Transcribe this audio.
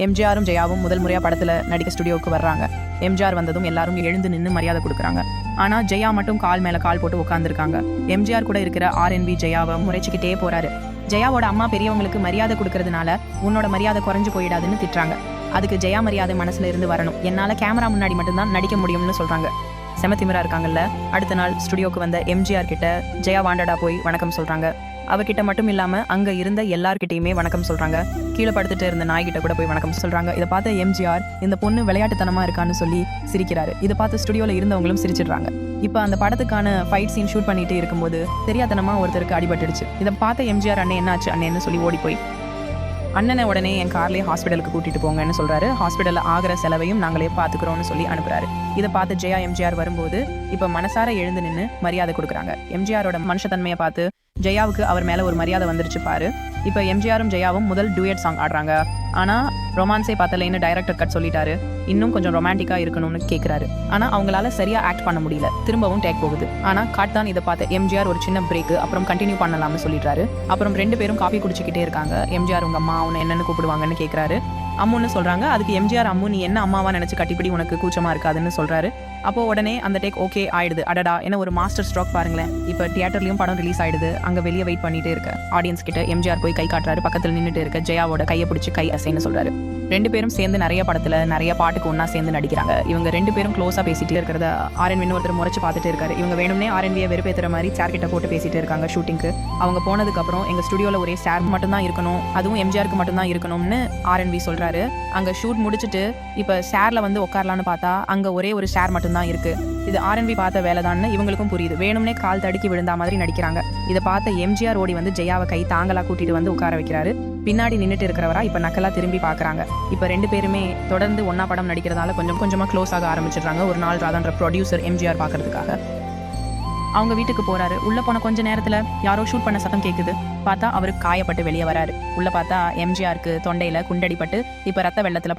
எம்ஜிஆரும் ஜெயாவும் முதல் முறையா படத்துல நடிக்க ஸ்டுடியோவுக்கு வர்றாங்க. எம்ஜிஆர் வந்ததும் எல்லாரும் எழுந்து நின்று மரியாதை கொடுக்குறாங்க. ஆனா ஜெயா மட்டும் கால் மேல கால் போட்டு உட்காந்துருக்காங்க. எம்ஜிஆர் கூட இருக்கிற ஆர்என்பி ஜெயாவை முறைச்சிக்கிட்டே போறாரு. ஜெயாவோட அம்மா பெரியவங்களுக்கு மரியாதை கொடுக்கறதுனால உன்னோட மரியாதை குறைஞ்சு போயிடாதுன்னு திட்டுறாங்க. அதுக்கு ஜெயா மரியாதை மனசுல இருந்து வரணும், என்னால கேமரா முன்னாடி மட்டும்தான் நடிக்க முடியும்னு சொல்றாங்க. செமத்திமிரா இருக்காங்கல்ல. அடுத்த நாள் ஸ்டுடியோக்கு வந்த எம்ஜிஆர் கிட்ட ஜெயா வாண்டடா போய் வணக்கம் சொல்றாங்க. அவகிட்ட மட்டும் இல்லாம அங்க இருந்த எல்லார்கிட்டையுமே வணக்கம் சொல்றாங்க. கீழே படுத்துட்டு இருந்த நாய்கிட்ட கூட போய் வணக்கம் சொல்றாங்க. இதை பார்த்த எம்ஜிஆர் இந்த பொண்ணு விளையாட்டுத்தனமா இருக்கான்னு சொல்லி சிரிக்கிறாரு. இதை பார்த்து ஸ்டுடியோல இருந்தவங்களும் சிரிச்சிடுறாங்க. இப்ப அந்த படத்துக்கான ஃபைட் சீன் ஷூட் பண்ணிட்டு இருக்கும்போது தெரியாதனமா ஒருத்தருக்கு அடிபட்டுடுச்சு. இதை பார்த்த எம்ஜிஆர் அண்ணே என்னாச்சு அண்ணேன்னு சொல்லி ஓடி போய் அண்ணனை உடனே என் கார்லேயே ஹாஸ்பிட்டலுக்கு கூட்டிட்டு போங்கன்னு சொல்றாரு. ஹாஸ்பிட்டல்ல ஆகிற செலவையும் நாங்களே பாத்துக்கிறோம்னு சொல்லி அனுப்புறாரு. இதை பார்த்து ஜெயா எம்ஜிஆர் வரும்போது இப்ப மனசார எழுந்து நின்று மரியாதை கொடுக்குறாங்க. எம்ஜிஆரோட மனுஷத்தன்மையை பார்த்து ஜெயாவுக்கு அவர் மேல ஒரு மரியாதை வந்துருச்சு பாரு. இப்ப எம்ஜிஆரும் ஜெயாவும் முதல் டூயட் சாங் ஆடுறாங்க. ஆனா ரொமான்ஸே பார்த்தலைன்னு டைரக்டர் கட் சொல்லிட்டாரு. இன்னும் கொஞ்சம் ரொமான்டிக்கா இருக்கணும்னு கேட்கிறாரு. ஆனா அவங்களால சரியா ஆக்ட் பண்ண முடியல. திரும்பவும் டேக் போகுது. ஆனா காட் தான் இதை பார்த்து எம்ஜிஆர் ஒரு சின்ன பிரேக் அப்புறம் கண்டினியூ பண்ணலாம்னு சொல்லிடுறாரு. அப்புறம் ரெண்டு பேரும் காஃபி குடிச்சுக்கிட்டே இருக்காங்க. எம்ஜிஆர் உங்க அம்மா உன்னை என்னன்னு கூப்பிடுவாங்கன்னு கேட்கிறாரு. அம்முன்னு சொல்றாங்க. அதுக்கு எம்ஜிஆர் அம்மு நீ என்ன அம்மாவா நினைச்சு கட்டிப்பிடி உனக்கு கூச்சமா இருக்காதுன்னு சொல்றாரு. அப்போ உடனே அந்த டேக் ஓகே ஆயிடுது. அடடா என்ன ஒரு மாஸ்டர் ஸ்ட்ரோக் பாருங்களேன். இப்போ தியேட்டர்லயும் படம் ரிலீஸ் ஆயிடுது. அங்க வெளியே வெயிட் பண்ணிட்டே இருக்க ஆடியன்ஸ் கிட்ட எம்ஜிஆர் போய் கை காட்டுறாரு. பக்கத்துல நின்றுட்டு இருக்க ஜெயாவோட கையை பிடிச்சி கை அசைன்னு சொல்றாரு. ரெண்டு பேரும் சேர்ந்து நிறைய படத்துல நிறைய பாட்டுக்கு ஒன்னா சேர்ந்து நடிக்கிறாங்க. இவங்க ரெண்டு பேரும் க்ளோஸா பேசிட்டே இருக்கிறத ஆர்என்பி ஒருத்தர் முறைச்சு பார்த்துட்டு இருக்காரு. இவங்க வேணும்னே ஆர்என்பியை வெறுப்பேற்றுற மாதிரி சேர் கிட்ட போட்டு பேசிட்டு இருக்காங்க ஷூட்டிங்க்கு. அவங்க போனதுக்கு அப்புறம் எங்க ஸ்டுடியோல ஒரே சேர் மட்டும் தான் இருக்கணும், அதுவும் எம்ஜிஆருக்கு மட்டும் தான் இருக்கணும்னு ஆர்என்பி சொல்றாரு. அங்க ஷூட் முடிச்சுட்டு இப்ப சேர்ல வந்து உட்காரலான்னு பார்த்தா அங்க ஒரே ஒரு சேர் மட்டும் தான் இருக்கு. இது ஆர்என்பி பார்த்த வேலைதான்னு இவங்களுக்கும் புரியுது. வேணும்னே கால் தடுக்கி விழுந்தா மாதிரி நடிக்கிறாங்க. இதை பார்த்த எம்ஜிஆர் ஓடி வந்து ஜெயாவை கை தாங்களா கூட்டிட்டு வந்து உட்கார வைக்கிறாரு. பின்னாடி நின்றுட்டு இருக்கிறவரா இப்ப நக்கலா திரும்பி பாக்குறாங்க. இப்ப ரெண்டு பேருமே தொடர்ந்து ஒன்னா படம் நடிக்கிறதால கொஞ்சம் கொஞ்சமா க்ளோஸ் ஆக ஆரம்பிச்சிடுறாங்க. ஒரு நாள் ராதான்ற ப்ரொடியூசர் எம்ஜிஆர் பாக்குறதுக்காக அவங்க வீட்டுக்கு போறாரு. உள்ள போன கொஞ்ச நேரத்துல யாரோ ஷூட் பண்ண சத்தம் கேக்குது. பார்த்தா அவருக்கு காயப்பட்டு வெளியே வராரு. உள்ள பார்த்தா எம்ஜிஆருக்கு தொண்டையில குண்டடிப்பட்டு இப்ப ரத்த வெள்ளத்துல